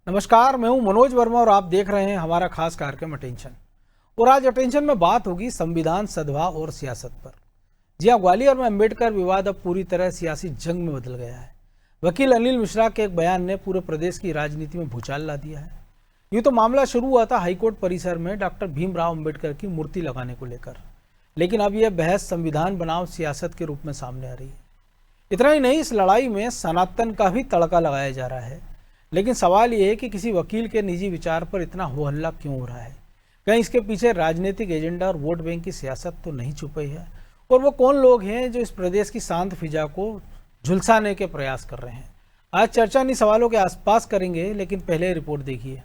नमस्कार, मैं हूं मनोज वर्मा और आप देख रहे हैं हमारा खास कार्यक्रम अटेंशन। और आज अटेंशन में बात होगी संविधान, सद्भाव और सियासत पर। जी हाँ, ग्वालियर में अंबेडकर विवाद अब पूरी तरह सियासी जंग में बदल गया है। वकील अनिल मिश्रा के एक बयान ने पूरे प्रदेश की राजनीति में भूचाल ला दिया है। यूँ तो मामला शुरू हुआ था हाईकोर्ट परिसर में डॉक्टर भीमराव अंबेडकर की मूर्ति लगाने को लेकर, लेकिन अब यह बहस संविधान बनाम सियासत के रूप में सामने आ रही है। इतना ही नहीं, इस लड़ाई में सनातन का भी तड़का लगाया जा रहा है। लेकिन सवाल यह है कि किसी वकील के निजी विचार पर इतना हो हल्ला क्यों हो रहा है? कहीं इसके पीछे राजनीतिक एजेंडा और वोट बैंक की सियासत तो नहीं छुपी है? और वो कौन लोग हैं जो इस प्रदेश की शांत फिजा को झुलसाने के प्रयास कर रहे हैं? आज चर्चा इन सवालों के आसपास करेंगे, लेकिन पहले रिपोर्ट देखिए।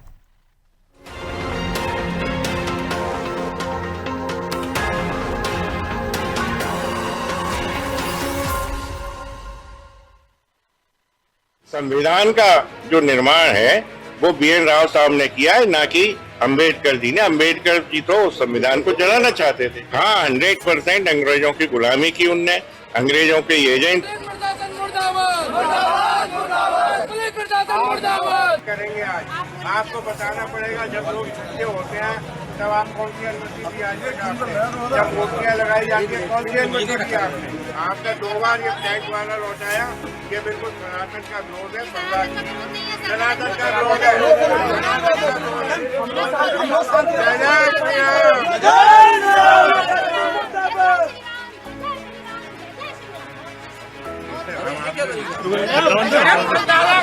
संविधान का जो निर्माण है वो BN राव साहब ने किया है, ना कि अंबेडकर जी ने। अंबेडकर जी तो संविधान को जलाना चाहते थे। हाँ, 100% अंग्रेजों की गुलामी की उनने, अंग्रेजों के एजेंट करेंगे। आज आपको बताना पड़ेगा, जब लोग इकट्ठे होते हैं तब आप कौन सी अनुमति दी? आज जब मूर्तियाँ लगाई जाती है कौन सी अनुमति दी आपने? आपने 2 बार ये फ्लैग वाला लौटाया। ये बिल्कुल सनातन का विरोध है, सनातन का विरोध है।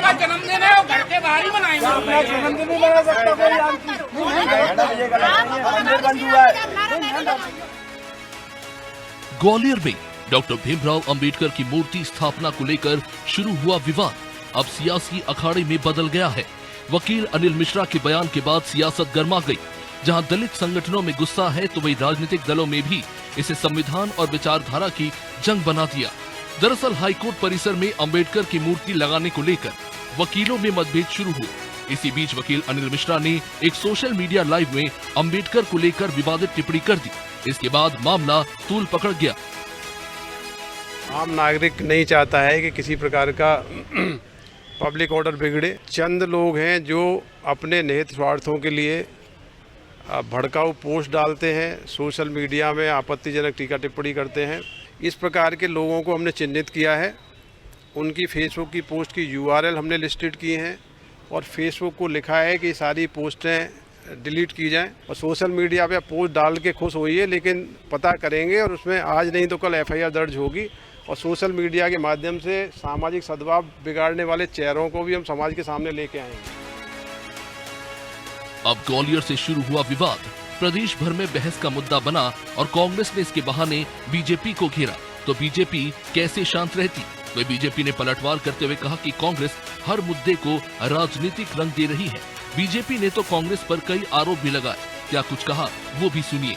का जन्मदिन है, घर के बाहर ही मनाएंगे। अपना जन्मदिन नहीं मना सकता कोई। ग्वालियर में डॉक्टर भीमराव अंबेडकर की मूर्ति स्थापना को लेकर शुरू हुआ विवाद अब सियासी अखाड़े में बदल गया है। वकील अनिल मिश्रा के बयान के बाद सियासत गर्मा गई। जहां दलित संगठनों में गुस्सा है तो वहीं राजनीतिक दलों में भी इसे संविधान और विचारधारा की जंग बना दिया। दरअसल हाईकोर्ट परिसर में अंबेडकर की मूर्ति लगाने को लेकर वकीलों में मतभेद शुरू हुए। इसी बीच वकील अनिल मिश्रा ने एक सोशल मीडिया लाइव में अंबेडकर को लेकर विवादित टिप्पणी कर दी। इसके बाद मामला तूल पकड़ गया। आम नागरिक नहीं चाहता है कि किसी प्रकार का पब्लिक ऑर्डर बिगड़े। चंद लोग हैं जो अपने निहित स्वार्थों के लिए भड़काऊ पोस्ट डालते हैं, सोशल मीडिया में आपत्तिजनक टीका टिप्पणी करते हैं। इस प्रकार के लोगों को हमने चिन्हित किया है। उनकी फेसबुक की पोस्ट की URL हमने लिस्टेड की हैं और फेसबुक को लिखा है कि सारी पोस्टें डिलीट की जाएं। और सोशल मीडिया पे पोस्ट डाल के खुश होइए, लेकिन पता करेंगे और उसमें आज नहीं तो कल FIR दर्ज होगी। और सोशल मीडिया के माध्यम से सामाजिक सद्भाव बिगाड़ने वाले चेहरों को भी हम समाज के सामने लेके आएंगे। अब ग्वालियर से शुरू हुआ विवाद प्रदेश भर में बहस का मुद्दा बना और कांग्रेस ने इसके बहाने बीजेपी को घेरा। तो बीजेपी कैसे शांत रहती? वह बीजेपी ने पलटवार करते हुए कहा कि कांग्रेस हर मुद्दे को राजनीतिक रंग दे रही है। बीजेपी ने तो कांग्रेस पर कई आरोप भी लगाए। क्या कुछ कहा वो भी सुनिए।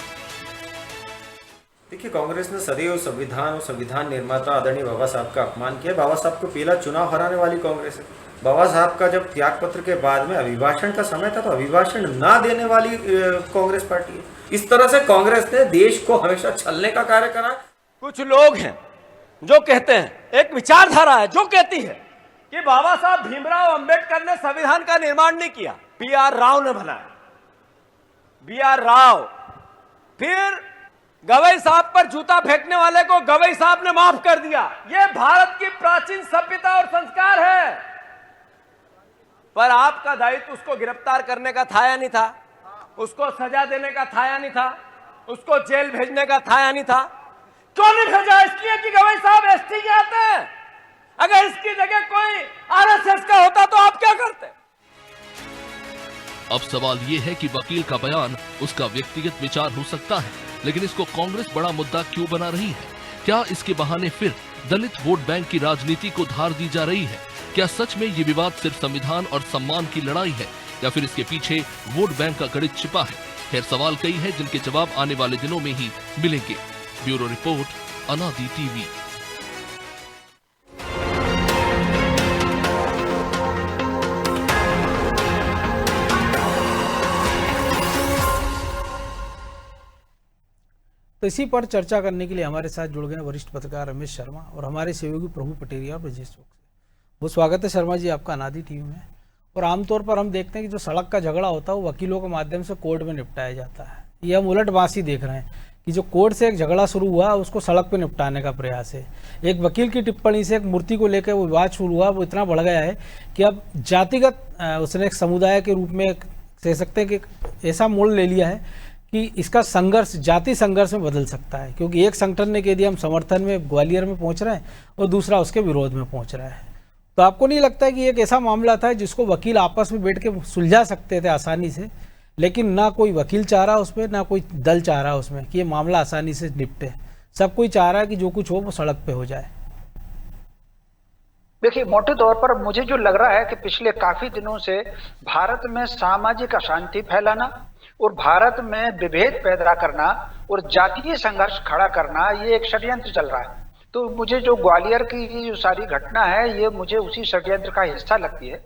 देखिए, कांग्रेस ने सदैव संविधान और संविधान निर्माता आदरणीय बाबा साहब का अपमान किया। बाबा साहब को पहला चुनाव हराने वाली कांग्रेस है। बाबा साहब का जब त्याग पत्र के बाद में अभिभाषण का समय था तो अभिभाषण ना देने वाली कांग्रेस पार्टी है। इस तरह से कांग्रेस ने देश को हमेशा छलने का कार्य करा। कुछ लोग हैं जो कहते हैं, एक विचारधारा है जो कहती है कि बाबा साहब भीमराव अंबेडकर ने संविधान का निर्माण नहीं किया, BR राव ने बनाया। BR राव, फिर गवई साहब पर जूता फेंकने वाले को गवई साहब ने माफ कर दिया। यह भारत की प्राचीन सभ्यता और संस्कार है। पर आपका दायित्व उसको गिरफ्तार करने का था या नहीं था? उसको सजा देने का था या नहीं था? उसको जेल भेजने का था या नहीं था? क्यों नहीं भेजा? इसलिए कि गवई साहब ST के आते हैं। अगर इसकी जगह कोई RSS का होता तो आप क्या करते? अब सवाल ये है कि वकील का बयान उसका व्यक्तिगत विचार हो सकता है, लेकिन इसको कांग्रेस बड़ा मुद्दा क्यों बना रही है? क्या इसके बहाने फिर दलित वोट बैंक की राजनीति को धार दी जा रही है? क्या सच में ये विवाद सिर्फ संविधान और सम्मान की लड़ाई है या फिर इसके पीछे वोट बैंक का गणित छिपा है? खैर, सवाल कई हैं जिनके जवाब आने वाले दिनों में ही मिलेंगे। ब्यूरो रिपोर्ट, अनादि TV। तो इसी पर चर्चा करने के लिए हमारे साथ जुड़ गए वरिष्ठ पत्रकार रमेश शर्मा और हमारे सहयोगी प्रभु पटेरिया और ब्रजेश चौक से। बहुत स्वागत है शर्मा जी आपका अनादि TV में। और आमतौर पर हम देखते हैं कि जो सड़क का झगड़ा होता है वो वकीलों के माध्यम से कोर्ट में निपटाया जाता है। ये हम उलटवासी देख रहे हैं कि जो कोर्ट से एक झगड़ा शुरू हुआ उसको सड़क पे निपटाने का प्रयास है। एक वकील की टिप्पणी से एक मूर्ति को लेकर वो विवाद शुरू हुआ, वो इतना बढ़ गया है कि अब जातिगत उसने एक समुदाय के रूप में कह सकते हैं कि ऐसा मोड़ ले लिया है कि इसका संघर्ष जाति संघर्ष में बदल सकता है, क्योंकि एक संगठन ने कह दिया हम समर्थन में ग्वालियर में पहुंच रहे हैं और दूसरा उसके विरोध में पहुंच रहा है। तो आपको नहीं लगता है कि एक ऐसा मामला था जिसको वकील आपस में बैठ के सुलझा सकते थे आसानी से, लेकिन ना कोई वकील चाह रहा उसमें, ना कोई दल चाह रहा उसमें कि ये मामला आसानी से निपटे। सब कोई चाह रहा है कि जो कुछ हो वो सड़क पे हो जाए। देखिए, मोटे तौर पर मुझे जो लग रहा है कि पिछले काफी दिनों से भारत में सामाजिक अशांति फैलाना और भारत में विभेद पैदा करना और जातीय संघर्ष खड़ा करना, ये एक षड्यंत्र चल रहा है। तो मुझे जो ग्वालियर की जो सारी घटना है, ये मुझे उसी षड्यंत्र का हिस्सा लगती है।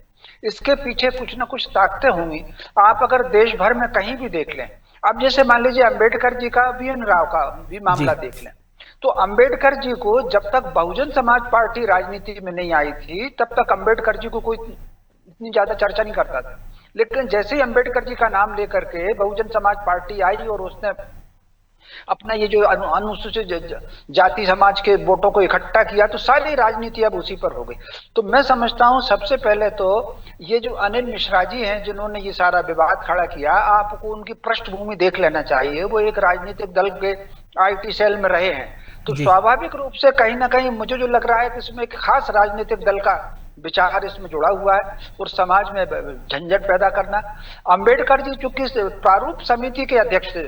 इसके पीछे कुछ ना कुछ ताकतें होंगी। आप अगर देश भर में कहीं भी देख लें, अब जैसे मान लीजिए अंबेडकर जी का, बीएन राव का भी मामला देख लें, तो अंबेडकर जी को जब तक बहुजन समाज पार्टी राजनीति में नहीं आई थी तब तक अंबेडकर जी को कोई इतनी ज्यादा चर्चा नहीं करता था। लेकिन जैसे ही अंबेडकर जी का नाम लेकर के बहुजन समाज पार्टी आई और उसने अपना ये जो अनुसूचित जाति समाज के वोटों को इकट्ठा किया, तो सारी राजनीति अब उसी पर हो गई। तो मैं समझता हूं सबसे पहले तो ये जो अनिल मिश्रा जी हैं जिन्होंने ये सारा विवाद खड़ा किया, आपको उनकी पृष्ठभूमि देख लेना चाहिए। वो एक राजनीतिक दल के आईटी सेल में रहे हैं, तो स्वाभाविक रूप से कहीं ना कहीं मुझे जो लग रहा है कि इसमें एक खास राजनीतिक दल का विचार इसमें जुड़ा हुआ है और समाज में झंझट पैदा करना। अंबेडकर जी चूंकि प्रारूप समिति के अध्यक्ष थे,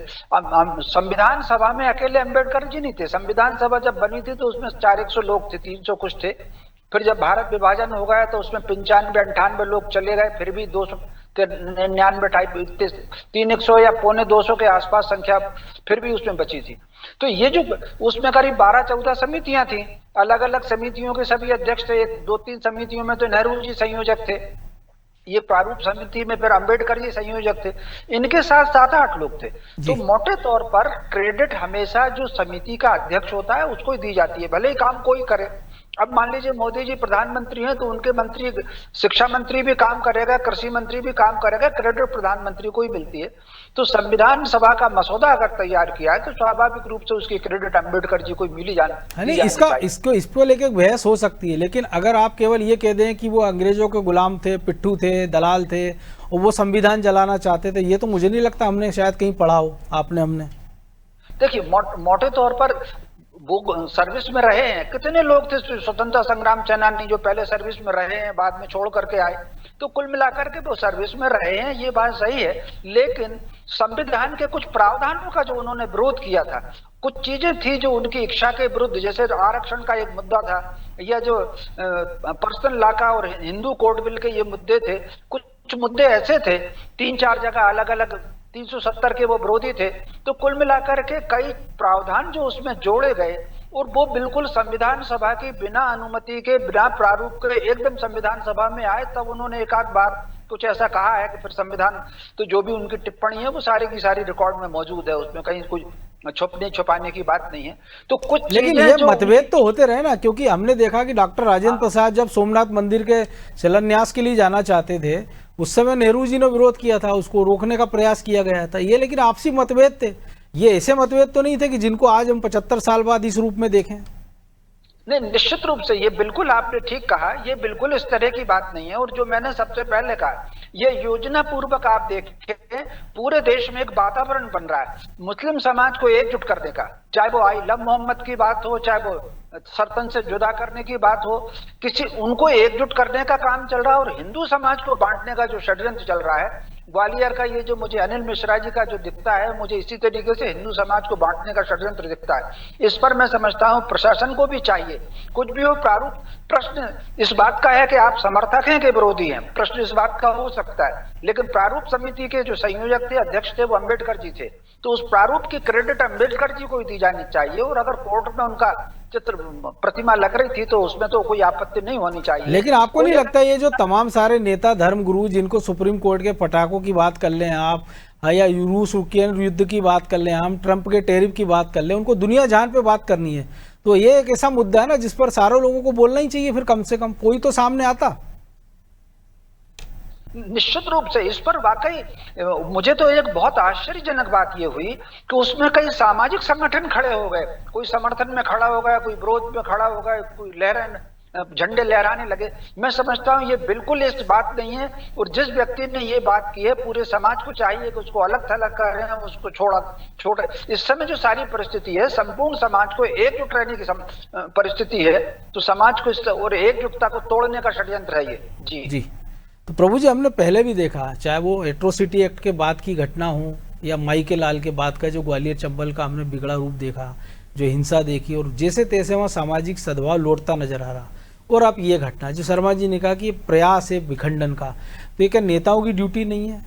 संविधान सभा में अकेले अंबेडकर जी नहीं थे। संविधान सभा जब बनी थी तो उसमें 400 लोग थे, 300 कुछ थे। फिर जब भारत विभाजन हो गया तो उसमें 95-98 लोग चले गए, फिर भी 299 टाइप 300 या 250 के आसपास संख्या फिर भी उसमें बची थी। तो ये जो उसमें करीब 12-14 समितियां थी, अलग अलग समितियों के सभी अध्यक्ष थे। 2-3 समितियों में तो नेहरू जी संयोजक थे, ये प्रारूप समिति में फिर अंबेडकर जी संयोजक थे, इनके साथ 7-8 लोग थे। तो मोटे तौर पर क्रेडिट हमेशा जो समिति का अध्यक्ष होता है उसको ही दी जाती है, भले ही काम कोई करे। अब मान लीजिए मोदी जी प्रधानमंत्री हैं तो उनके मंत्री, शिक्षा मंत्री भी काम करेगा, कृषि मंत्री भी काम करेगा, क्रेडिट प्रधानमंत्री को ही मिलती है। तो संविधान सभा का मसौदा अगर तैयार किया है तो स्वाभाविक रूप से उसकी क्रेडिट अंबेडकर जी को मिली जानी। इसको लेके बहस हो सकती है, लेकिन अगर आप केवल ये कह दें कि वो अंग्रेजों के गुलाम थे, पिट्ठू थे, दलाल थे और वो संविधान जलाना चाहते थे, ये तो मुझे नहीं लगता हमने शायद कहीं पढ़ा हो। आपने हमने देखिए, मोटे तौर पर वो सर्विस में रहे हैं। कितने लोग थे स्वतंत्रता संग्राम सेनानी जो पहले सर्विस में रहे हैं, बाद में छोड़ करके आए, तो कुल मिलाकर के वो सर्विस में रहे हैं, ये बात सही है। लेकिन संविधान के कुछ प्रावधानों का जो उन्होंने विरोध किया था, कुछ चीजें थी जो उनकी इच्छा के विरुद्ध, जैसे आरक्षण का एक मुद्दा था, या जो पर्सनल लॉ का और हिंदू कोड बिल के ये मुद्दे थे। कुछ मुद्दे ऐसे थे, 3-4 जगह अलग अलग 370 के वो विरोधी थे। तो कुल मिलाकर के कई प्रावधान जो उसमें जोड़े गए और वो बिल्कुल संविधान सभा की बिना अनुमति के, बिना प्रारूप के एकदम संविधान सभा में आए। तब उन्होंने एक आध बार कुछ ऐसा कहा है कि फिर संविधान, तो जो भी उनकी टिप्पणी है वो सारी की सारी रिकॉर्ड में मौजूद है, उसमें कहीं कुछ छुपाने की बात नहीं है। तो कुछ, लेकिन ये मतभेद तो होते रहे ना, क्योंकि हमने देखा कि डॉक्टर राजेंद्र प्रसाद जब सोमनाथ मंदिर के शिलान्यास के लिए जाना चाहते थे, उस समय नेहरू जी ने विरोध किया था, उसको रोकने का प्रयास किया गया था। ये लेकिन आपसी मतभेद थे, ये ऐसे मतभेद तो नहीं थे कि जिनको आज हम 75 साल बाद इस रूप में देखें। नहीं, निश्चित रूप से ये बिल्कुल आपने ठीक कहा, ये बिल्कुल इस तरह की बात नहीं है। और जो मैंने सबसे पहले कहा, ये योजना पूर्वक आप देखें पूरे देश में एक वातावरण बन रहा है मुस्लिम समाज को एकजुट करने का, चाहे वो आई लव मोहम्मद की बात हो, चाहे वो सरपन से जुदा करने की बात हो, किसी उनको एकजुट करने का काम चल रहा है। और हिंदू समाज को बांटने का जो षड्यंत्र चल रहा है, ग्वालियर का ये जो मुझे अनिल मिश्रा जी का जो दिखता है, मुझे इसी तरीके से हिंदू समाज को बांटने का षड्यंत्र दिखता है। इस पर मैं समझता हूं प्रशासन को भी चाहिए, कुछ भी हो प्रारूप, प्रश्न इस बात का है कि आप समर्थक हैं कि विरोधी हैं, प्रश्न इस बात का हो सकता है। लेकिन प्रारूप समिति के जो संयोजक थे, अध्यक्ष थे, वो अंबेडकर जी थे, तो उस प्रारूप की क्रेडिट अंबेडकर जी को ही दी जानी चाहिए। और अगर कोर्ट में उनका चित्र, प्रतिमा लग रही थी तो उसमें तो कोई आपत्ति नहीं होनी चाहिए। लेकिन आपको नहीं लगता ये जो तमाम सारे नेता, धर्म गुरु, जिनको सुप्रीम कोर्ट के पटाखों की बात कर लें आप, या रूस यूक्रेन युद्ध की बात कर लें हम, ट्रंप के टैरिफ की बात कर लें, उनको दुनिया जहान पे बात करनी है, तो ये एक ऐसा मुद्दा है ना जिस पर सारे लोगों को बोलना ही चाहिए, फिर कम से कम कोई तो सामने आता। निश्चित रूप से इस पर वाकई मुझे तो एक बहुत आश्चर्यजनक बात ये हुई कि उसमें कई सामाजिक संगठन खड़े हो गए, कोई समर्थन में खड़ा हो गया, कोई विरोध में खड़ा हो गया, कोई झंडे लहराने लगे। मैं समझता हूं ये बिल्कुल इस बात नहीं है, और जिस व्यक्ति ने ये बात की है पूरे समाज को चाहिए कि उसको अलग थलग करें, उसको छोड़। इस समय जो सारी परिस्थिति है, संपूर्ण समाज को एकजुट रहने की परिस्थिति है, तो समाज को और एकजुटता को तोड़ने का षड्यंत्र है ये। जी तो प्रभु जी, हमने पहले भी देखा, चाहे वो एट्रोसिटी एक्ट के बाद की घटना हो या माई के लाल के बाद का जो ग्वालियर चंबल का हमने बिगड़ा रूप देखा, जो हिंसा देखी, और जैसे तैसे वहाँ सामाजिक सद्भाव लौटता नजर आ रहा, और अब ये घटना जो शर्मा जी ने कहा कि प्रयास है विखंडन का, तो ये क्या नेताओं की ड्यूटी नहीं है?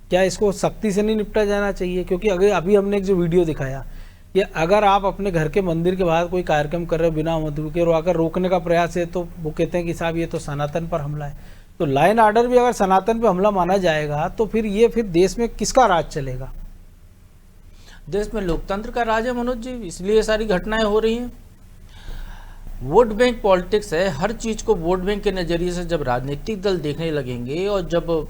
क्या इसको सख्ती से नहीं निपटा जाना चाहिए? क्योंकि अभी हमने एक जो वीडियो दिखाया कि अगर आप अपने घर के मंदिर के बाहर कोई कार्यक्रम कर रहे हो बिना अनुमति के, और अगर रोकने का प्रयास है तो वो कहते हैं कि साहब ये तो सनातन पर हमला है। तो लॉ एंड ऑर्डर भी अगर सनातन पर हमला माना जाएगा तो फिर देश में किसका राज चलेगा? देश में लोकतंत्र का राज है मनोज जी, इसलिए सारी घटनाएं हो रही हैं। वोट बैंक पॉलिटिक्स है, हर चीज को वोट बैंक के नजरिए से जब राजनीतिक दल देखने लगेंगे, और जब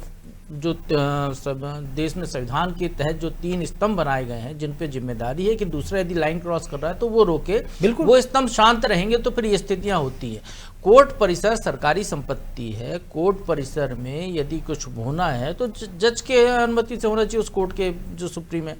जो देश में संविधान के तहत जो 3 स्तंभ बनाए गए हैं जिन पे जिम्मेदारी है कि दूसरा यदि लाइन क्रॉस कर रहा है तो वो रोके, वो स्तंभ शांत रहेंगे तो फिर ये स्थितियां होती है। कोर्ट परिसर सरकारी संपत्ति है, कोर्ट परिसर में यदि कुछ होना है तो जज के अनुमति से होना चाहिए, उस कोर्ट के जो सुप्रीम है,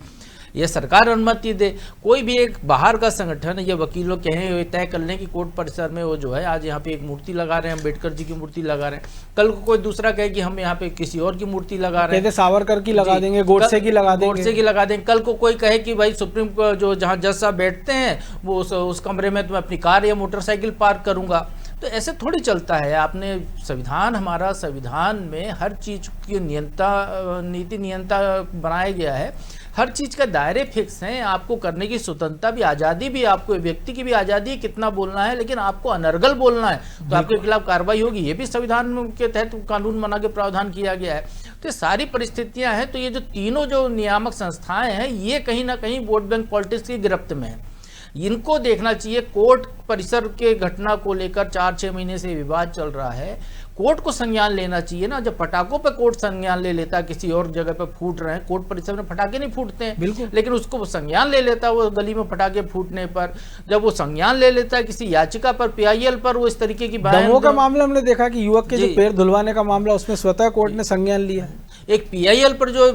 ये सरकार अनुमति दे। कोई भी एक बाहर का संगठन या वकील लोग कहें तय कर लें कि कोर्ट परिसर में वो जो है आज यहाँ पे एक मूर्ति लगा रहे हैं, अम्बेडकर जी की मूर्ति लगा रहे हैं, कल को कोई दूसरा कहे कि हम यहाँ पे किसी और की मूर्ति लगा रहे हैं, सावरकर की लगा देंगे, गोडसे की लगा देंगे, कल को कोई कहे कि भाई सुप्रीम जो जहाँ जज साहब बैठते हैं वो उस कमरे में तो मैं अपनी कार या मोटरसाइकिल पार्क करूंगा। तो ऐसे थोड़ी चलता है। आपने संविधान, हमारा संविधान में हर चीज की नीति नियंता बनाया गया है, हर चीज का दायरे फिक्स हैं, आपको करने की स्वतंत्रता भी, आज़ादी भी, आपको व्यक्ति की भी आज़ादी है कितना बोलना है, लेकिन आपको अनर्गल बोलना है तो आपके खिलाफ कार्रवाई होगी। ये भी संविधान के तहत कानून बना के प्रावधान किया गया है। तो सारी परिस्थितियां हैं। तो ये जो तीनों जो नियामक संस्थाएं हैं ये कहीं ना कहीं वोट बैंक पॉलिटिक्स की गिरफ्त में है। इनको देखना चाहिए। कोर्ट परिसर के घटना को लेकर 4-6 महीने से विवाद चल रहा है, कोर्ट को संज्ञान लेना चाहिए ना। जब पटाखों पे कोर्ट संज्ञान ले लेता, किसी और जगह पे फूट रहे हैं, कोर्ट परिसर में पटाखे नहीं फूटते हैं बिल्कुल, लेकिन उसको वो संज्ञान ले लेता है वो गली में पटाखे फूटने पर। जब वो संज्ञान ले लेता है किसी याचिका पर, PIL पर, वो इस तरीके की दमोह का मामला हमने देखा कि युवक के जो पैर धुलवाने का मामला, उसमें स्वतः कोर्ट ने संज्ञान लिया। एक PIL पर जो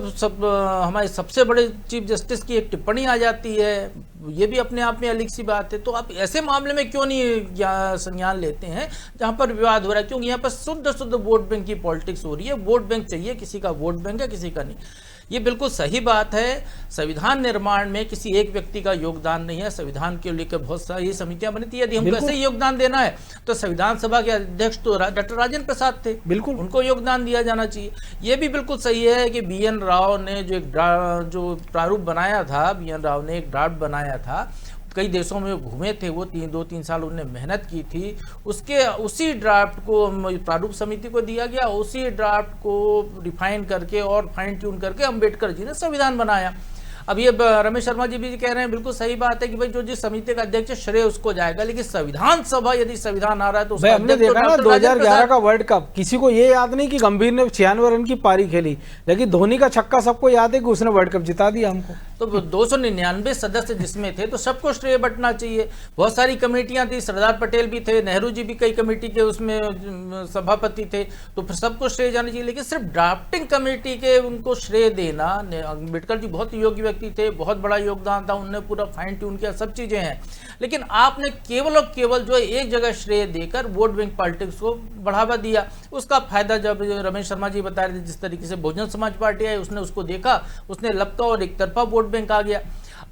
हमारे सबसे बड़े चीफ जस्टिस की एक टिप्पणी आ जाती है, ये भी अपने आप में अलग सी बात है। तो आप ऐसे मामले में क्यों नहीं संज्ञान लेते हैं जहां पर विवाद हो रहा है? क्योंकि यहाँ पर शुद्ध वोट बैंक की पॉलिटिक्स हो रही है। वोट बैंक चाहिए, किसी का वोट बैंक है, किसी का नहीं। ये बिल्कुल सही बात है। संविधान निर्माण में किसी एक व्यक्ति का योगदान नहीं है। संविधान के लेकर बहुत सारी समितियां बनी थी। यदि हमको ऐसे ही योगदान देना है तो संविधान सभा के अध्यक्ष तो डॉक्टर राजेंद्र प्रसाद थे, बिल्कुल उनको योगदान दिया जाना चाहिए। ये भी बिल्कुल सही है कि BN राव ने जो प्रारूप बनाया था, BN राव ने एक ड्राफ्ट बनाया था, कई देशों में घूमे थे वो, 2-3 साल उन्होंने मेहनत की थी। उसी ड्राफ्ट को प्रारूप समिति को दिया गया, उसी ड्राफ्ट को रिफाइन करके और फाइन ट्यून करके अम्बेडकर जी ने संविधान बनाया। अब ये रमेश शर्मा जी भी कह रहे हैं, बिल्कुल सही बात है कि भाई जो जिस समिति का अध्यक्ष श्रेय उसको जाएगा, लेकिन संविधान सभा यदि संविधान आ रहा है तो हमने देखा ना 2011 का वर्ल्ड कप, किसी को ये याद नहीं कि गंभीर ने 96 रन की पारी खेली, लेकिन धोनी का छक्का सबको याद है कि उसने वर्ल्ड कप जिता दिया हमको। तो 299 सदस्य जिसमें थे तो सबको श्रेय बंटना चाहिए। बहुत सारी कमेटियां थी, सरदार पटेल भी थे, नेहरू जी भी कई कमेटी के उसमें सभापति थे, तो फिर सबको श्रेय जाना चाहिए। लेकिन सिर्फ ड्राफ्टिंग कमेटी के उनको श्रेय देना, अम्बेडकर जी बहुत योग्य व्यक्ति थे, बहुत बड़ा योगदान था, उन्होंने पूरा फाइन ट्यून किया, सब चीजें हैं, लेकिन आपने केवल और केवल जो एक जगह श्रेय देकर वोट बैंक पॉलिटिक्स को बढ़ावा दिया। उसका फायदा जब रमेश शर्मा जी बता रहे थे, जिस तरीके से बहुजन समाज पार्टी आई, उसने उसको देखा, उसने लपका और एक तरफा वोट बैंक आ गया।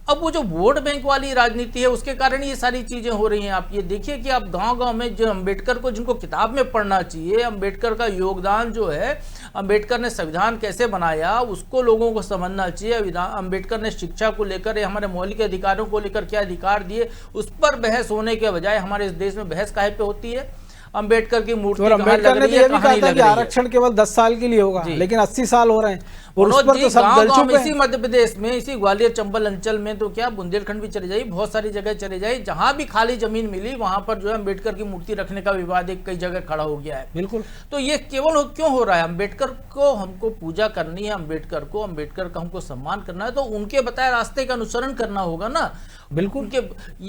अब वो जो वोट बैंक वाली राजनीति है उसके कारण ये सारी चीजें हो रही हैं। आप ये देखिए कि आप गांव-गांव में जो अम्बेडकर को, जिनको किताब में पढ़ना चाहिए, अम्बेडकर का योगदान जो है, अम्बेडकर ने संविधान कैसे बनाया उसको लोगों को समझना चाहिए। अम्बेडकर ने शिक्षा को लेकर, हमारे मौलिक अधिकारों को लेकर क्या अधिकार दिए, उस पर बहस होने के बजाय हमारे इस देश में बहस काहे पे होती है? अंबेडकर की मूर्ति और कहाँ अम्बेडकर लग ने रही तो है, ये भी कहाँ कहा नहीं था लग कि रही है। आरक्षण केवल 10 साल के लिए होगा, जी। लेकिन 80 साल हो रहे हैं और उस मनोज पर जी, तो सब गाँव गल गाँव चुके में, इसी हैं। मध्य प्रदेश में, इसी ग्वालियर चंबल अंचल में तो क्या बुंदेलखंड भी चले जाइए, बहुत सारी जगह चले जाइए, जहां भी खाली जमीन मिली वहां पर जो है अम्बेडकर की मूर्ति रखने का विवाद एक कई जगह खड़ा हो गया है। बिल्कुल। तो ये केवल क्यों हो रहा है? अम्बेडकर को हमको पूजा करनी है, अम्बेडकर का हमको सम्मान करना है, तो उनके बताए रास्ते का अनुसरण करना होगा ना। बिल्कुल।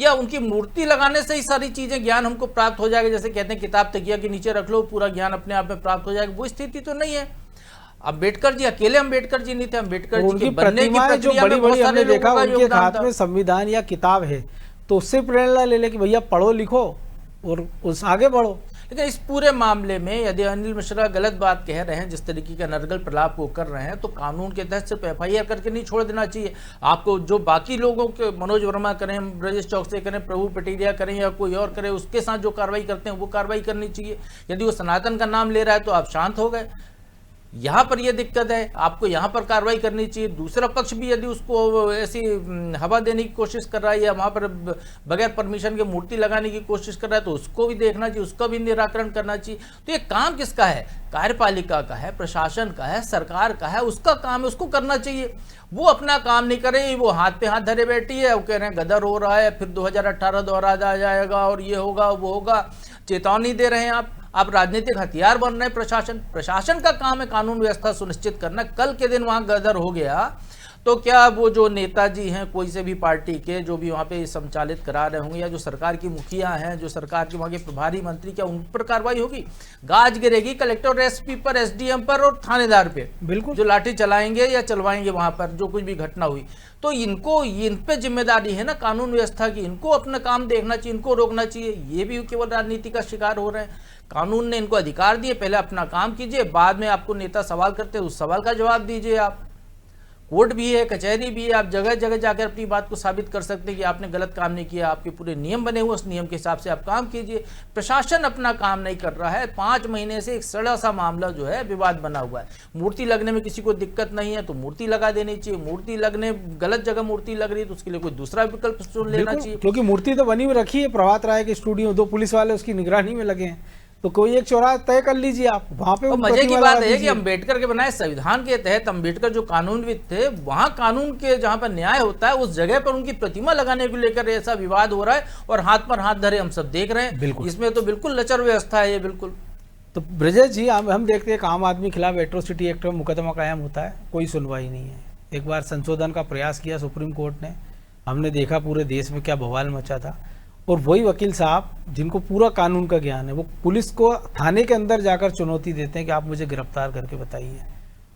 उनकी मूर्ति लगाने से ही सारी चीजें ज्ञान हमको प्राप्त हो जाएगा, जैसे कहते हैं किताब तकिया के नीचे रख लो पूरा ज्ञान अपने आप में प्राप्त हो जाएगा, वो स्थिति तो नहीं है। अम्बेडकर जी अकेले अम्बेडकर जी नहीं थे, अम्बेडकर जी के बनने की प्रतिमाएं जो प्रक्रिया में बड़ी बहुत बड़ी सारे हमने देखा लोगों का उनके योगदान हाथ था। में संविधान या किताब है, तो उससे प्रेरणा ले ले कि भैया पढ़ो लिखो और उस आगे बढ़ो। लेकिन इस पूरे मामले में यदि अनिल मिश्रा गलत बात कह रहे हैं, जिस तरीके का नरगल प्रलाप वो कर रहे हैं, तो कानून के तहत सिर्फ FIR करके नहीं छोड़ देना चाहिए आपको। जो बाकी लोगों के, मनोज वर्मा करें, ब्रजेश चौकसे करें, प्रभु पटेरिया करें या कोई और करे, उसके साथ जो कार्रवाई करते हैं वो कार्रवाई करनी चाहिए। यदि वो सनातन का नाम ले रहा है तो आप शांत हो गए, यहाँ पर यह दिक्कत है, आपको यहाँ पर कार्रवाई करनी चाहिए। दूसरा पक्ष भी यदि उसको ऐसी हवा देने की कोशिश कर रहा है या वहाँ पर बगैर परमिशन के मूर्ति लगाने की कोशिश कर रहा है, तो उसको भी देखना चाहिए, उसका भी निराकरण करना चाहिए। तो ये काम किसका है? कार्यपालिका का है, प्रशासन का है, सरकार का है, उसका काम है, उसको करना चाहिए। वो अपना काम नहीं करे, वो हाथ पे हाथ धरे बैठी है, वो कह रहे हैं गदर हो रहा है, फिर 2018 दोहरा जाएगा और ये होगा वो होगा, चेतावनी दे रहे हैं आप राजनीतिक हथियार बन रहे हैं। प्रशासन का काम है कानून व्यवस्था सुनिश्चित करना। कल के दिन वहां गदर हो गया तो क्या वो जो नेताजी हैं कोई से भी पार्टी के, जो भी वहां पे संचालित करा रहे होंगे, या जो सरकार की मुखिया हैं, जो सरकार के वहां के प्रभारी मंत्री, क्या उन पर कार्रवाई होगी? गाज गिरेगी कलेक्टर और SP पर, SDM पर और थानेदार पे, बिल्कुल, जो लाठी चलाएंगे या चलवाएंगे वहां पर जो कुछ भी घटना हुई। तो इन पे जिम्मेदारी है ना कानून व्यवस्था की, इनको अपना काम देखना चाहिए, इनको रोकना चाहिए। ये भी केवल राजनीति का शिकार हो रहे हैं। कानून ने इनको अधिकार दिए, पहले अपना काम कीजिए, बाद में आपको नेता सवाल करते हैं उस सवाल का जवाब दीजिए। आप कोर्ट भी है, कचहरी भी है, आप जगह जगह जाकर अपनी बात को साबित कर सकते हैं कि आपने गलत काम नहीं किया, आपके पूरे नियम बने हुए, उस नियम के हिसाब से आप काम कीजिए। प्रशासन अपना काम नहीं कर रहा है। 5 महीने से एक सड़ा सा मामला जो है विवाद बना हुआ है। मूर्ति लगने में किसी को दिक्कत नहीं है तो मूर्ति लगा देनी चाहिए, मूर्ति लगने गलत जगह मूर्ति लग रही है तो उसके लिए कोई दूसरा विकल्प चुन लेना चाहिए। क्योंकि मूर्ति तो बनी हुई रखी है प्रभात राय के स्टूडियो, 2 पुलिस वाले उसकी निगरानी में लगे हैं, तो कोई एक चौराहा तय कर लीजिए आप, वहां पे मजे की बात है कि अम्बेडकर के बनाए संविधान के तहत अम्बेडकर जो कानूनविद थे, वहां कानून के जहां पर न्याय होता है उस जगह पर उनकी प्रतिमा लगाने को लेकर ऐसा विवाद हो रहा है और हाथ पर हाथ धरे हम सब देख रहे हैं। इसमें तो बिल्कुल लचर व्यवस्था है ये, बिल्कुल। तो ब्रजेश जी, हम देखते हैं कि आम आदमी खिलाफ एट्रोसिटी एक्ट में मुकदमा कायम होता है, कोई सुनवाई नहीं है। एक बार संशोधन का प्रयास किया सुप्रीम कोर्ट ने, हमने देखा पूरे देश में क्या बवाल मचा था। और वही वकील साहब जिनको पूरा कानून का ज्ञान है, वो पुलिस को थाने के अंदर जाकर चुनौती देते हैं कि आप मुझे गिरफ्तार करके बताइए,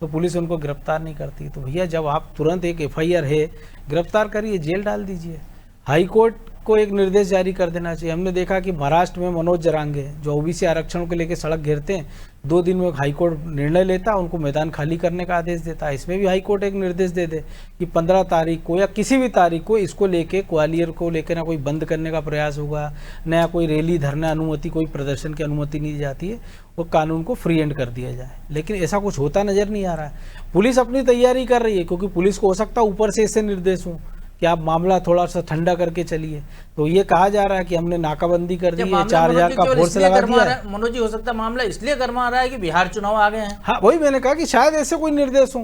तो पुलिस उनको गिरफ्तार नहीं करती। तो भैया जब आप तुरंत एक FIR है, गिरफ्तार करिए, जेल डाल दीजिए। हाई कोर्ट को एक निर्देश जारी कर देना चाहिए। हमने देखा कि महाराष्ट्र में मनोज जरांगे जो OBC आरक्षण को लेकर सड़क घेरते हैं, 2 दिन में हाई कोर्ट निर्णय लेता, उनको मैदान खाली करने का आदेश देता है। इसमें भी हाई कोर्ट एक निर्देश दे दे कि 15 तारीख को या किसी भी तारीख को इसको लेके, ग्वालियर को लेकर ना कोई बंद करने का प्रयास होगा, नया कोई रैली, धरना अनुमति, कोई प्रदर्शन की अनुमति नहीं दी जाती है, वो कानून को फ्री एंड कर दिया जाए। लेकिन ऐसा कुछ होता नजर नहीं आ रहा है। पुलिस अपनी तैयारी कर रही है, क्योंकि पुलिस को हो सकता है ऊपर से ऐसे निर्देश हों कि आप मामला थोड़ा सा ठंडा करके चलिए। तो ये कहा जा रहा है कि हमने नाकाबंदी कर दी है, 4000 का फोर्स लगा दिया है। मनोज जी, हो सकता है मामला इसलिए गरमा रहा है कि बिहार चुनाव आ गए हैं। हाँ, वही मैंने कहा कि शायद ऐसे कोई निर्देश हो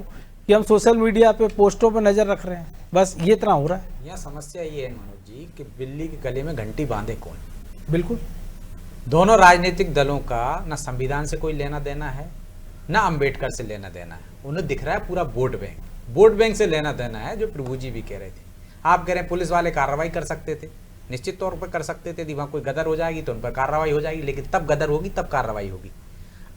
कि हम सोशल मीडिया पे पोस्टों पे नजर रख रहे हैं, बस ये इतना हो रहा है। यहाँ समस्या ये है मनोज जी कि बिल्ली के गले में घंटी बांधे कौन? बिल्कुल, दोनों राजनीतिक दलों का ना संविधान से कोई लेना देना है, ना अंबेडकर से लेना देना है। उन्हें दिख रहा है पूरा वोट बैंक से लेना देना है, जो प्रभु जी भी कह रहे थे। आप कह रहे हैं पुलिस वाले कार्रवाई कर सकते थे, निश्चित तौर पर कर सकते थे। वहां कोई गदर हो जाएगी तो उन पर कार्रवाई हो जाएगी, लेकिन तब गदर होगी तब कार्रवाई होगी।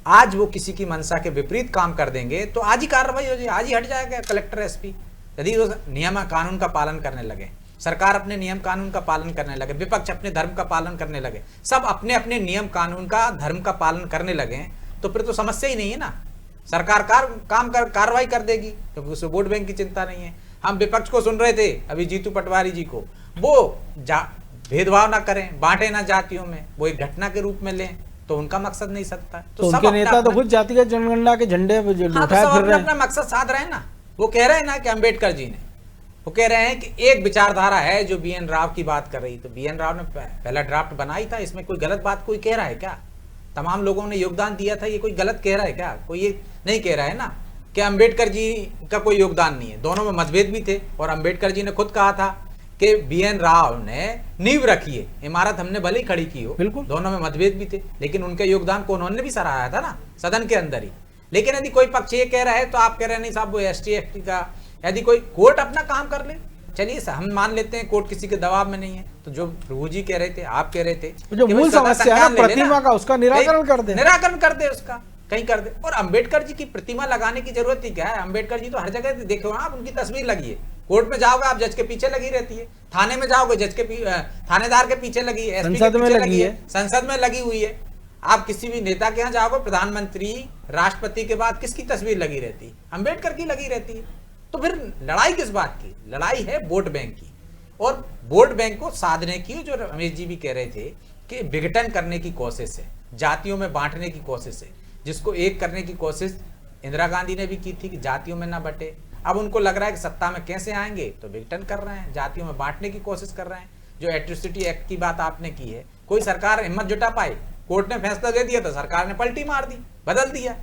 आज वो किसी की मंशा के विपरीत काम कर देंगे तो आज ही कार्रवाई हो जाएगी, आज ही हट जाएगा कलेक्टर SP। यदि वो नियम कानून का पालन करने लगे, सरकार अपने नियम कानून का पालन करने लगे, विपक्ष अपने धर्म का पालन करने लगे, सब अपने अपने नियम कानून का, धर्म का पालन करने लगे, तो फिर तो समस्या ही नहीं है ना। सरकार कार्रवाई कर देगी क्योंकि उसे वोट बैंक की चिंता नहीं है। हम विपक्ष को सुन रहे थे अभी, जीतू पटवारी जी को, वो भेदभाव ना करें, बांटे ना जातियों में, वो एक घटना के रूप में लें, तो उनका मकसद नहीं सकता। तो उनके नेता तो खुद जातिगत जनगणना के झंडे उठाए फिर रहे हैं। अपना मकसद साध रहे हैं ना। वो कह रहे हैं ना कि अम्बेडकर जी ने, वो कह रहे हैं कि एक विचारधारा है जो BN राव की बात कर रही। तो BN राव ने पहला ड्राफ्ट बनाई था, इसमें कोई गलत बात कोई कह रहा है क्या? तमाम लोगों ने योगदान दिया था, ये कोई गलत कह रहा है क्या? कोई ये नहीं कह रहा है ना कि अंबेडकर जी का कोई योगदान नहीं है। दोनों में मतभेद भी थे और अंबेडकर जी ने खुद कहा था कि BN राव ने नींव रखी है, इमारत हमने भले ही खड़ी की हो। बिल्कुल, दोनों में मतभेद भी थे, लेकिन उनके योगदान को उन्होंने भी सराहा था ना सदन के अंदर ही। लेकिन यदि कोई पक्ष ये कह रहा है तो आप कह रहे हैं नहीं साहब वो ST/ST का, यदि कोई कोर्ट अपना काम कर ले, चलिए हम मान लेते हैं कोर्ट किसी के दबाव में नहीं है। तो जो प्रभु जी कह रहे थे, आप कह रहे थे जो मूल समस्या है प्रतिमा का, उसका निराकरण कर दे, निराकरण कर दे, उसका कहीं कर दे। और अंबेडकर जी की प्रतिमा लगाने की जरूरत ही क्या है? अंबेडकर जी तो हर जगह देखो आप, उनकी तस्वीर लगी है। कोर्ट में जाओगे आप, जज के पीछे लगी रहती है। थाने में जाओगे, जज के थानेदार के पीछे लगी है, SP संसद में लगी है, संसद में लगी हुई है। आप किसी भी नेता के यहाँ जाओगे, प्रधानमंत्री, राष्ट्रपति के बाद किसकी तस्वीर लगी रहती है? अंबेडकर की लगी रहती है। तो फिर लड़ाई किस बात की? लड़ाई है वोट बैंक की, और वोट बैंक को साधने की, जो रमेश जी भी कह रहे थे कि विघटन करने की कोशिश है, जातियों में बांटने की कोशिश है, जिसको एक करने की कोशिश इंदिरा गांधी ने भी की थी कि जातियों में ना बटे। अब उनको लग रहा है कि सत्ता में कैसे आएंगे तो विघटन कर रहे हैं, जातियों में बांटने की कोशिश कर रहे हैं। जो एट्रोसिटी एक्ट की बात आपने की है, कोई सरकार हिम्मत जुटा पाई, कोर्ट ने फैसला दे दिया तो सरकार ने पलटी मार दी, बदल दिया।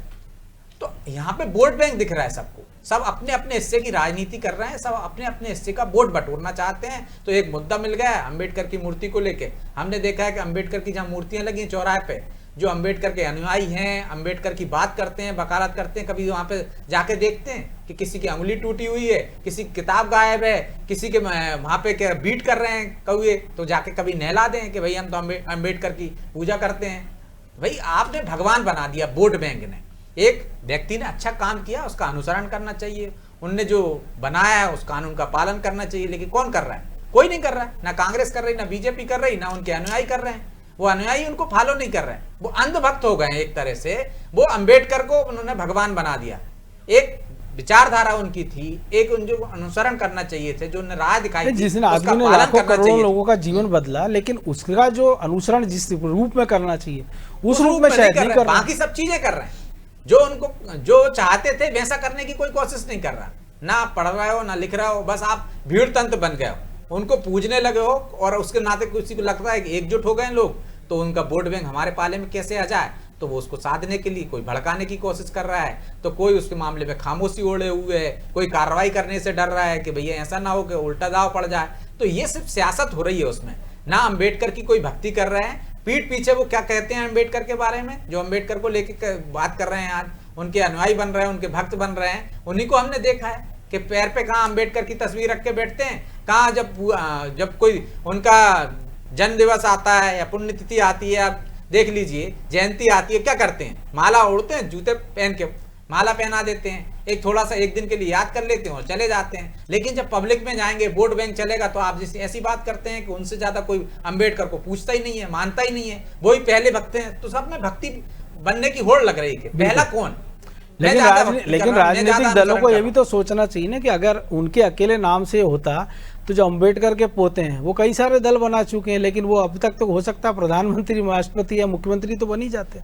तो यहाँ पे वोट बैंक दिख रहा है सबको, सब अपने अपने हिस्से की राजनीति कर रहे हैं, सब अपने अपने हिस्से का वोट बटोरना चाहते हैं। तो एक मुद्दा मिल गया है अंबेडकर की मूर्ति को लेके। हमने देखा है कि अंबेडकर की जहाँ मूर्तियां लगी हैं चौराहे पे, जो अंबेडकर के अनुयायी हैं, अंबेडकर की बात करते हैं, वकालत करते हैं, कभी वहाँ पे जाके देखते हैं कि किसी की अंगुली टूटी हुई है, किसी की किताब गायब है, किसी के वहाँ पे क्या बीट कर रहे हैं कौए, तो जाके कभी नहला दें कि भाई हम तो अंबेडकर की पूजा करते हैं। भाई आपने भगवान बना दिया वोट बैंक ने। एक व्यक्ति ने अच्छा काम किया, उसका अनुसरण करना चाहिए, उनने जो बनाया है उस कानून का पालन करना चाहिए। लेकिन कौन कर रहा है? कोई नहीं कर रहा है, ना कांग्रेस कर रही, ना बीजेपी कर रही, ना उनके अनुयायी कर रहे हैं। वो अनुयायी उनको फॉलो नहीं कर रहे हैं, वो अंधभक्त हो गए हैं एक तरह से। वो अंबेडकर को उन्होंने भगवान बना दिया। एक विचारधारा उनकी थी, एक उनको अनुसरण करना चाहिए थे, जो राह दिखाई, जिसने आदमी ने लाखों करोड़ों लोगों का जीवन बदला, लेकिन उसका जो अनुसरण जिस रूप में करना चाहिए उस रूप में शायद नहीं कर रहा। बाकी सब चीजें कर रहे हैं, जो उनको जो चाहते थे वैसा करने की कोई कोशिश नहीं कर रहा। ना पढ़ रहे हो, ना लिख रहे हो, बस आप भीड़ तंत्र बन गए हो, उनको पूजने लगे हो। और उसके नाते किसी को लगता है कि एकजुट हो गए लोग, तो उनका वोट बैंक हमारे पाले में कैसे आ जाए, तो वो उसको साधने के लिए कोई भड़काने की कोशिश कर रहा है, तो कोई उसके मामले में खामोशी ओढ़े हुए है, कोई कार्रवाई करने से डर रहा है कि भैया ऐसा ना हो कि उल्टा दाव पड़ जाए। तो ये सिर्फ सियासत हो रही है उसमें, ना अंबेडकर की कोई भक्ति कर रहे हैं। पीठ पीछे वो क्या कहते हैं अंबेडकर के बारे में, जो अंबेडकर को लेके बात कर रहे हैं, आज उनके अनुयायी बन रहे हैं, उनके भक्त बन रहे हैं, उन्हीं को हमने देखा है कि पैर पे कहाँ अंबेडकर की तस्वीर रख के बैठते हैं, कहाँ जब कोई उनका जन्म दिवस आता है या पुण्यतिथि आती है, आप देख लीजिए, जयंती आती है, क्या करते हैं? माला ओढ़ते हैं, जूते पहन के माला पहना देते हैं, एक थोड़ा सा एक दिन के लिए याद कर लेते हैं और चले जाते हैं। लेकिन जब पब्लिक में जाएंगे, वोट बैंक चलेगा, तो आप जैसे ऐसी बात करते हैं कि उनसे ज्यादा कोई अंबेडकर को पूछता ही नहीं है, मानता ही नहीं है, वही पहले भक्त हैं। तो सब में भक्ति बनने की होड़ लग रही है, पहला कौन? लेकिन राजनीतिक दलों को यह भी तो सोचना चाहिए ना कि अगर उनके अकेले नाम से होता तो जो अंबेडकर के पोते हैं वो कई सारे दल बना चुके हैं, लेकिन वो अब तक तो हो सकता है प्रधानमंत्री, राष्ट्रपति या मुख्यमंत्री तो बन ही जाते।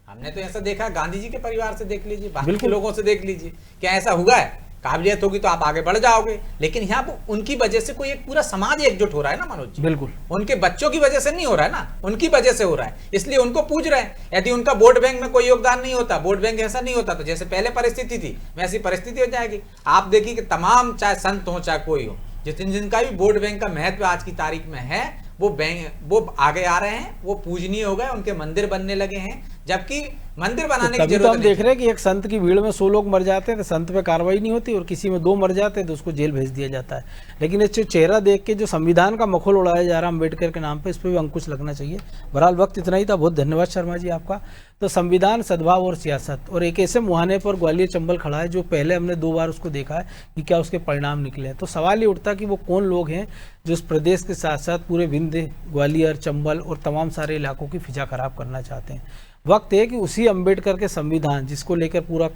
हमने तो ऐसा देखा, गांधी जी के परिवार से देख लीजिए, बाकी लोगों से देख लीजिए, क्या ऐसा हुआ है? काबिलियत होगी तो आप आगे बढ़ जाओगे। लेकिन यहाँ उनकी वजह से कोई एक पूरा समाज एकजुट हो रहा है ना मनोज जी। बिल्कुल, उनके बच्चों की वजह से नहीं हो रहा है ना, उनकी वजह से हो रहा है, इसलिए उनको पूज रहे हैं। यदि उनका वोट बैंक में कोई योगदान नहीं होता, वोट बैंक ऐसा नहीं होता, तो जैसे पहले परिस्थिति थी वैसी परिस्थिति हो जाएगी। आप देखिए कि तमाम, चाहे संत हो चाहे कोई हो, जिनका भी वोट बैंक का महत्व आज की तारीख में है, वो आगे आ रहे हैं, वो पूजनीय हो गए, उनके मंदिर बनने लगे हैं, जबकि मंदिर बनाने की जरूरत तो हम देख रहे हैं कि एक संत की भीड़ में 100 लोग मर जाते हैं तो संत पे कार्रवाई नहीं होती, और किसी में 2 मर जाते हैं तो उसको जेल भेज दिया जाता है। लेकिन इस चेहरा देख के जो संविधान का मखौल उड़ाया जा रहा है अम्बेडकर के नाम पे, इस पर भी अंकुश लगना चाहिए। बहरहाल वक्त इतना ही था, बहुत धन्यवाद शर्मा जी आपका। तो संविधान, सद्भाव और सियासत, और एक ऐसे मुहाने पर ग्वालियर चंबल खड़ा है जो पहले हमने 2 बार उसको देखा है कि क्या उसके परिणाम निकले हैं। तो सवाल ये उठता कि वो कौन लोग हैं जो इस प्रदेश के साथ साथ पूरे विंध्य, ग्वालियर, चंबल और तमाम सारे इलाकों की फिजा खराब करना चाहते हैं। वक्त है कि उसी अंबेडकर के संविधान, जिसको लेकर पूरा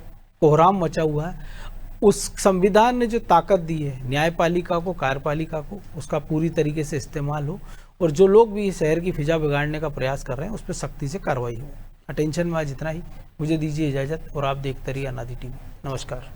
कोहराम मचा हुआ है, उस संविधान ने जो ताकत दी है न्यायपालिका को, कार्यपालिका को, उसका पूरी तरीके से इस्तेमाल हो, और जो लोग भी शहर की फिजा बिगाड़ने का प्रयास कर रहे हैं उस पर सख्ती से कार्रवाई हो। अटेंशन में आज इतना ही, मुझे दीजिए इजाज़त, और आप देखते रहिए अनादि टीवी। नमस्कार।